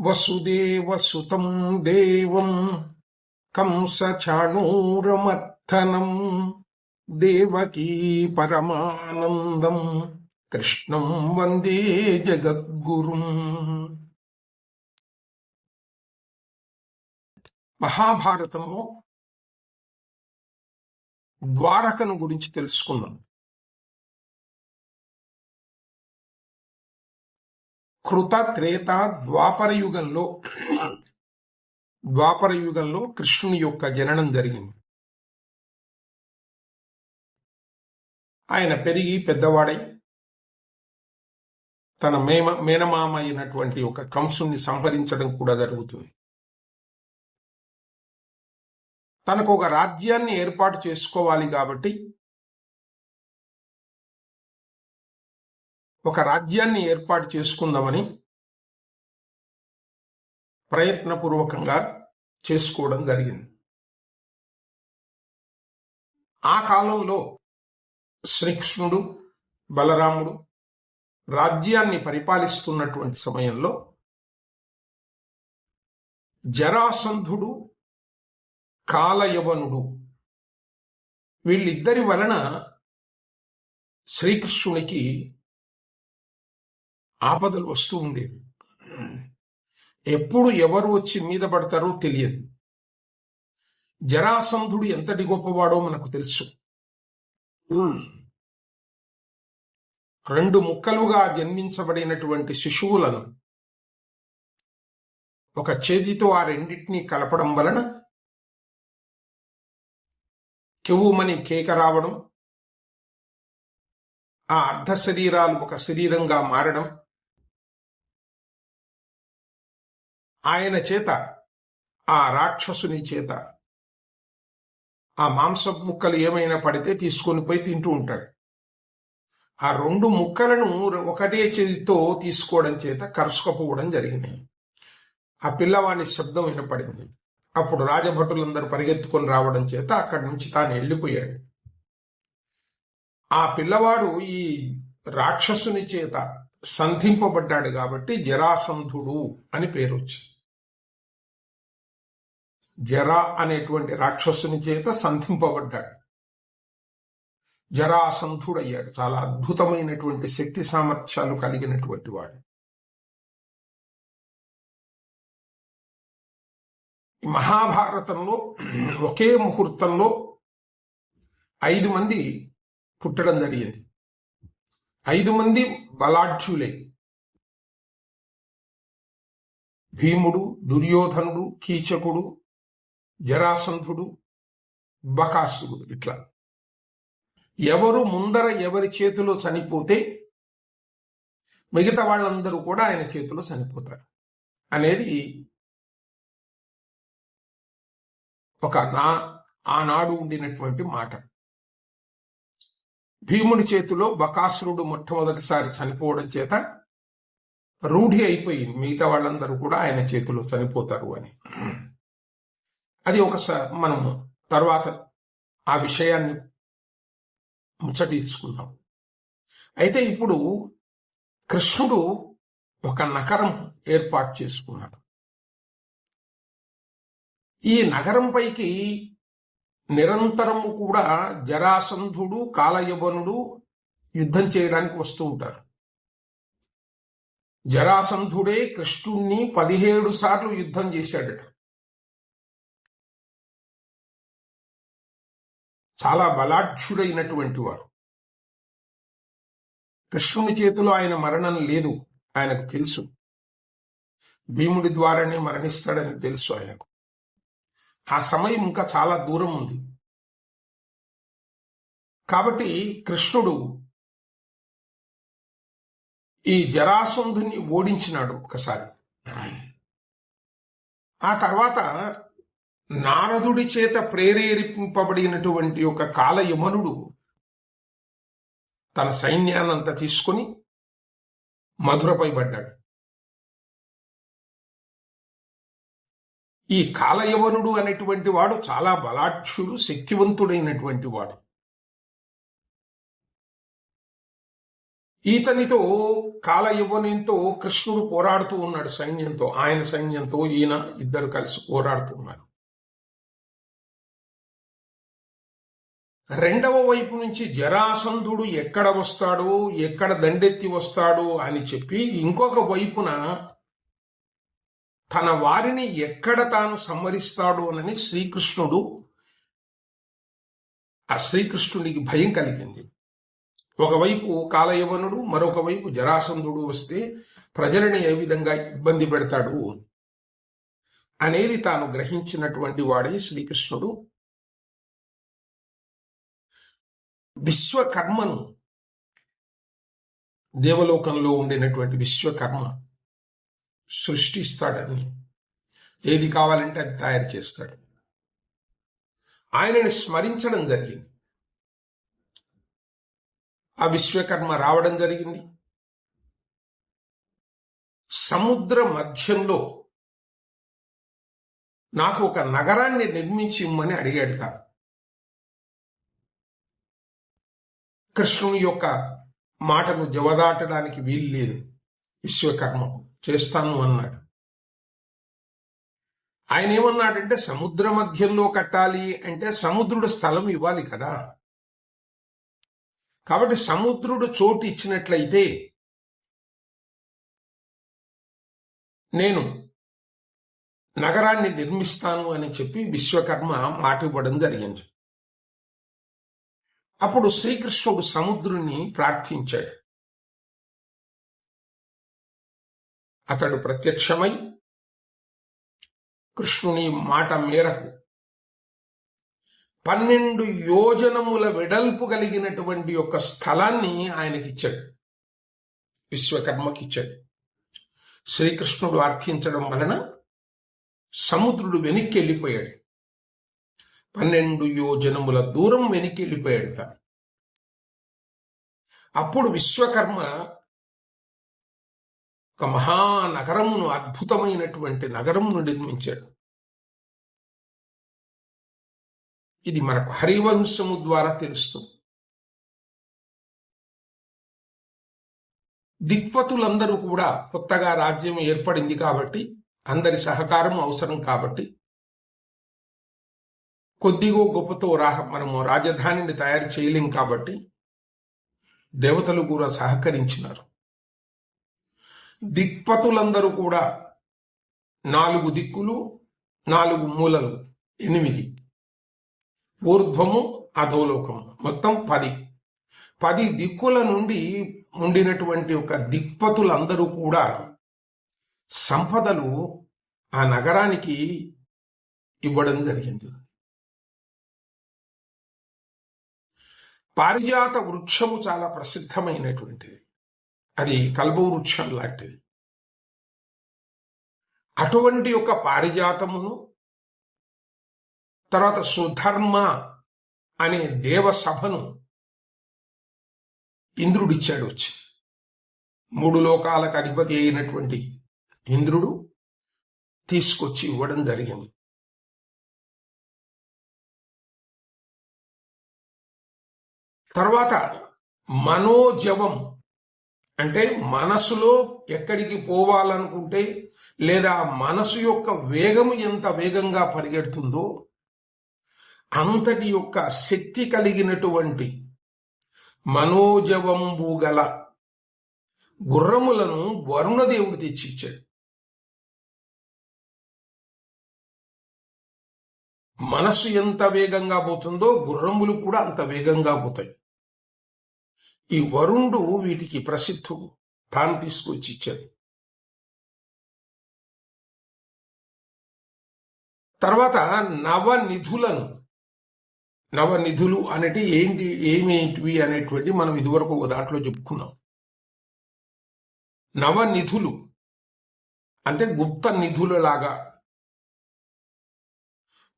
వసుదేవసుతం దేవం కంసచాణూరమర్థనం దేవకీ పరమానందం కృష్ణం వందే జగద్గురుం. మహాభారతంలో ద్వారకను గురించి తెలుసుకుందాం. కృత త్రేత ద్వాపర యుగంలో కృష్ణుని యొక్క జననం జరిగింది. ఆయన పెరిగి పెద్దవాడై తన మేనమామ అయినటువంటి ఒక కంసుని సంహరించడం కూడా జరుగుతుంది. తనకు ఒక రాజ్యాన్ని ఏర్పాటు చేసుకోవాలి కాబట్టి ఒక రాజ్యాన్ని ఏర్పాటు చేసుకుందామని ప్రయత్నపూర్వకంగా చేసుకోవడం జరిగింది. ఆ కాలంలో శ్రీకృష్ణుడు బలరాముడు రాజ్యాన్ని పరిపాలిస్తున్నటువంటి సమయంలో జరాసంధుడు కాలయవనుడు వీళ్ళిద్దరి వలన శ్రీకృష్ణునికి ఆపదలు వస్తూ ఉండేవి. ఎప్పుడు ఎవరు వచ్చి మీద పడతారో తెలియదు. జరాసంధుడు ఎంతటి గొప్పవాడో మనకు తెలుసు. 2 ముక్కలుగా జన్మించబడినటువంటి శిశువులను ఒక చేతితో ఆ రెండింటినీ కలపడం వలన కెవ్వుమని కేక రావడం, ఆ అర్ధ శరీరాలు ఒక శరీరంగా మారడం, ఆయన చేత ఆ రాక్షసుని చేత ఆ మాంసపు ముక్కలు ఏమైనా పడితే తీసుకొని పోయి తింటూ ఉంటాడు. ఆ 2 ముక్కలను ఒకటే చేతితో తీసుకోవడం చేత కరుసుకపోవడం జరిగినాయి. ఆ పిల్లవాని శబ్దం వినపడింది. అప్పుడు రాజభటులందరూ పరిగెత్తుకొని రావడం చేత అక్కడి నుంచి తాను వెళ్ళిపోయాడు. ఆ పిల్లవాడు ఈ రాక్షసుని చేత సంధింపబడ్డాడు కాబట్టి జరాసంధుడు అని పేరు వచ్చింది. జరా అనేటువంటి రాక్షసుని చేత సంధింపబడ్డాడు, జరాసంధుడయ్యాడు. చాలా అద్భుతమైనటువంటి శక్తి సామర్థ్యాలు కలిగినటువంటి వాడు. మహాభారతంలో ఒకే ముహూర్తంలో 5 మంది పుట్టడం జరిగింది. 5 మంది బలాఢ్యులే. భీముడు, దుర్యోధనుడు, కీచకుడు, జరాసంధుడు, బకాసురుడు. ఇట్లా ఎవరు ముందర ఎవరి చేతిలో చనిపోతే మిగతా వాళ్ళందరూ కూడా ఆయన చేతిలో చనిపోతారు అనేది ఒక ఆనాడు ఉండినటువంటి మాట. భీముడి చేతిలో బకాసురుడు మొట్టమొదటిసారి చనిపోవడం చేత రూఢి అయిపోయి మిగతా వాళ్ళందరూ కూడా ఆయన చేతిలో చనిపోతారు అని. అది ఒకసారి మనము తర్వాత ఆ విషయాన్ని ముచ్చటించుకున్నాం. అయితే ఇప్పుడు కృష్ణుడు ఒక నగరం ఏర్పాటు చేసుకున్నాడు. ఈ నగరం పైకి నిరంతరము కూడా జరాసంధుడు, కాలయవనుడు యుద్ధం చేయడానికి వస్తూ ఉంటారు. జరాసంధుడే కృష్ణుణ్ణి 17 సార్లు యుద్ధం చేశాడట. చాలా బలాఢ్యుడైనటువంటి వారు. కృష్ణుని చేతిలో ఆయన మరణం లేదు, ఆయనకు తెలుసు. భీముడి ద్వారానే మరణిస్తాడని తెలుసు ఆయనకు. ఆ సమయం ఇంకా చాలా దూరం ఉంది. కాబట్టి కృష్ణుడు ఈ జరాసంధుని ఓడించినాడు ఒకసారి. ఆ తర్వాత నారదుడి చేత ప్రేరేపింపబడినటువంటి ఒక కాలయమనుడు తన సైన్యాన్నంతా తీసుకుని మధురపై పడ్డాడు. ఈ కాలయవనుడు అనేటువంటి వాడు చాలా బలాఢ్యుడు, శక్తివంతుడైనటువంటి వాడు. ఈతనితో కాలయవ్వనంతో కృష్ణుడు పోరాడుతూ ఉన్నాడు సైన్యంతో. ఆయన సైన్యంతో ఈయన ఇద్దరు కలిసి పోరాడుతూ ఉన్నారు. రెండవ వైపు నుంచి జరాసంధుడు ఎక్కడ వస్తాడో, ఎక్కడ దండెత్తి వస్తాడో అని చెప్పి ఇంకొక వైపున తన వారిని ఎక్కడ తాను సంహరిస్తాడు అని శ్రీకృష్ణుడికి భయం కలిగింది. ఒకవైపు కాలయవనుడు, మరొక వైపు జరాసంధుడు వస్తే ప్రజలని ఏ విధంగా ఇబ్బంది పెడతాడు అనేది తాను గ్రహించినటువంటి వాడే శ్రీకృష్ణుడు విశ్వకర్మను, దేవలోకంలో ఉండినటువంటి విశ్వకర్మ సృష్టిస్తాడని, ఏది కావాలంటే అది తయారు చేస్తాడు. ఆయనని స్మరించడం జరిగింది. ఆ విశ్వకర్మ రావడం జరిగింది. సముద్ర మధ్యంలో నాకు ఒక నగరాన్ని నిర్మించి ఇమ్మని అడిగాడట. కృష్ణుని యొక్క మాటను జవదాటడానికి వీలు లేదు. విశ్వకర్మకు చేస్తాను అన్నాడు. ఆయన ఏమన్నాడంటే సముద్ర మధ్యంలో కట్టాలి అంటే సముద్రుడు స్థలం ఇవ్వాలి కదా. కాబట్టి సముద్రుడు చోటు ఇచ్చినట్లయితే నేను నగరాన్ని నిర్మిస్తాను అని చెప్పి విశ్వకర్మ మాట ఇవ్వడం జరిగింది. అప్పుడు శ్రీకృష్ణుడు సముద్రుని ప్రార్థించాడు. అతడు ప్రత్యక్షమై కృష్ణుని మాట మేరకు 12 యోజనముల వెడల్పు కలిగినటువంటి ఒక స్థలాన్ని ఆయనకిచ్చాడు, విశ్వకర్మకిచ్చాడు. శ్రీకృష్ణుడు అర్థించడం వలన సముద్రుడు వెనక్కి వెళ్ళిపోయాడు. 12 యోజనముల దూరం వెనక్కి వెళ్ళిపోయాడు తను. అప్పుడు విశ్వకర్మ ఒక మహానగరమును, అద్భుతమైనటువంటి నగరమును నిర్మించాడు. ఇది మనకు హరివంశము ద్వారా తెలుస్తుంది. దిక్పతులందరూ కూడా కొత్తగా రాజ్యం ఏర్పడింది కాబట్టి, అందరి సహకారం అవసరం కాబట్టి, కొద్దిగో గొప్పతో మనము రాజధానిని తయారు చేయలేం కాబట్టి దేవతలు కూడా సహకరించినారు. దిక్పతులందరూ కూడా 4 దిక్కులు, 4 మూలలు, 8, ఊర్ధ్వము అధోలోకము, మొత్తం 10 దిక్కుల నుండి ఉండినటువంటి ఒక దిక్పతులందరూ కూడా సంపదలు ఆ నగరానికి ఇవ్వడం జరిగింది. పారిజాత వృక్షము చాలా ప్రసిద్ధమైనటువంటిది. అది కల్బు వృక్షం లాంటిది. అటువంటి ఒక పారిజాతమును, తర్వాత సుధర్మ అనే దేవసభను ఇంద్రుడిచ్చాడు. వచ్చి 3 లోకాలకు అధిపతి అయినటువంటి ఇంద్రుడు తీసుకొచ్చి ఇవ్వడం జరిగింది. తర్వాత మనోజవం అంటే మనసులో ఎక్కడికి పోవాలనుకుంటే, లేదా మనసు యొక్క వేగము ఎంత వేగంగా పరిగెడుతుందో అంతటి యొక్క శక్తి కలిగినటువంటి మనోజవంబు గల గుర్రములను వరుణదేవుడు తెచ్చిచ్చాడు. మనసు ఎంత వేగంగా పోతుందో గుర్రములు కూడా అంత వేగంగా పోతాయి. ఈ వరుణుడు వీటికి ప్రసిద్ధుడు, తాను తీసుకొచ్చి ఇచ్చాడు. తర్వాత నవనిధులు అనేటి ఏమేంటివి అనేటువంటి మనం ఇదివరకు ఒక దాంట్లో చెప్పుకున్నాం. నవనిధులు అంటే గుప్త నిధులలాగా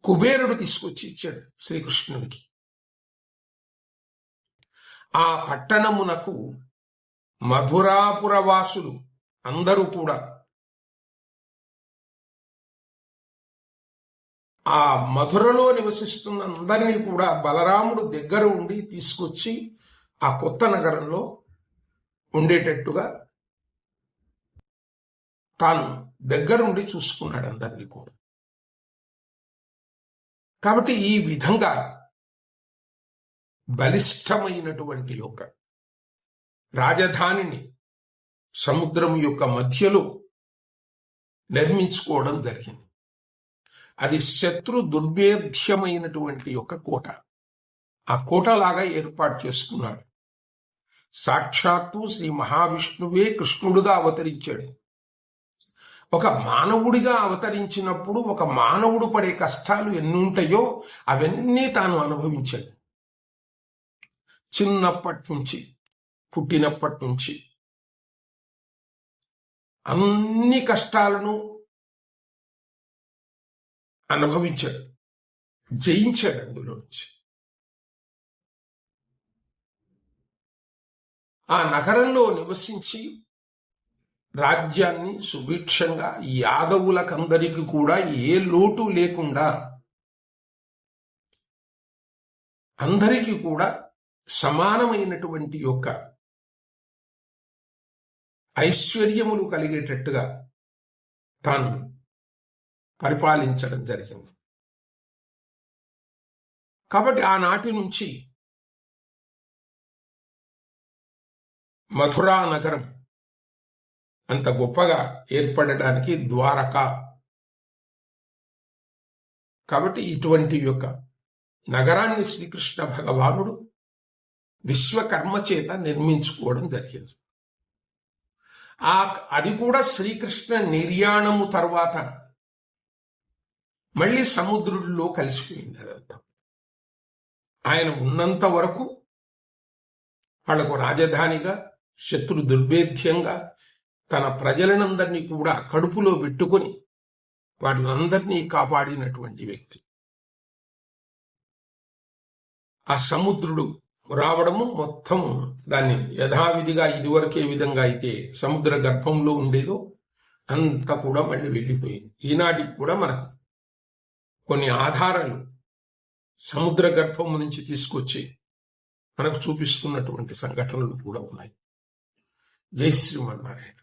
కుబేరుడు తీసుకొచ్చి ఇచ్చాడు శ్రీకృష్ణునికి. ఆ పట్టణమునకు మధురాపురవాసులు అందరూ కూడా ఆ మధురలో నివసిస్తున్న అందరినీ కూడా బలరాముడు దగ్గర ఉండి తీసుకొచ్చి ఆ కొత్త నగరంలో ఉండేటట్టుగా తాను దగ్గరుండి చూసుకున్నాడు అందరినీ కూడా. కాబట్టి ఈ విధంగా బలిష్టమైనటువంటి ఒక రాజధానిని సముద్రం యొక్క మధ్యలో నిర్మించుకోవడం జరిగింది. అది శత్రు దుర్భేద్యమైనటువంటి ఒక కోట. ఆ కోటలాగా ఏర్పాటు చేసుకున్నాడు. సాక్షాత్తు శ్రీ మహావిష్ణువే కృష్ణుడుగా అవతరించాడు. ఒక మానవుడిగా అవతరించినప్పుడు ఒక మానవుడు పడే కష్టాలు ఎన్ని ఉంటాయో అవన్నీ తాను అనుభవించాడు. చిన్నప్పటి నుంచి, పుట్టినప్పటి నుంచి అన్ని కష్టాలను అనుభవించాడు, జయించాడు. అందులోంచి ఆ నగరంలో నివసించి రాజ్యాన్ని సుభిక్షంగా యాదవులకందరికీ కూడా ఏ లోటు లేకుండా అందరికీ కూడా సమానమైనటువంటి యొక్క ఐశ్వర్యములు కలిగేటట్టుగా తాను పరిపాలించడం జరిగింది. కాబట్టి ఆనాటి నుంచి మథురా నగరం అంత గొప్పగా ఏర్పడడానికి ద్వారకా. కాబట్టి ఇటువంటి యొక్క నగరాన్ని శ్రీకృష్ణ భగవానుడు విశ్వకర్మ చేత నిర్మించుకోవడం జరిగింది. అది కూడా శ్రీకృష్ణ నిర్యాణము తర్వాత మళ్ళీ సముద్రుడిలో కలిసిపోయింది. అదంతా ఆయన ఉన్నంత వరకు వాళ్లకు రాజధానిగా, శత్రు దుర్భేద్యంగా తన ప్రజలనందరినీ కూడా కడుపులో పెట్టుకొని వాళ్ళందరినీ కాపాడినటువంటి వ్యక్తి. ఆ సముద్రుడు రావడము మొత్తం దాన్ని యథావిధిగా ఇదివరకే విధంగా అయితే సముద్ర గర్భంలో ఉండేదో అంతా కూడా మళ్ళీ వెళ్ళిపోయింది. ఈనాటికి కూడా మనకు కొన్ని ఆధారాలు సముద్ర గర్భం నుంచి తీసుకొచ్చి మనకు చూపిస్తున్నటువంటి సంఘటనలు కూడా ఉన్నాయి. జై శ్రీమన్నారాయణ.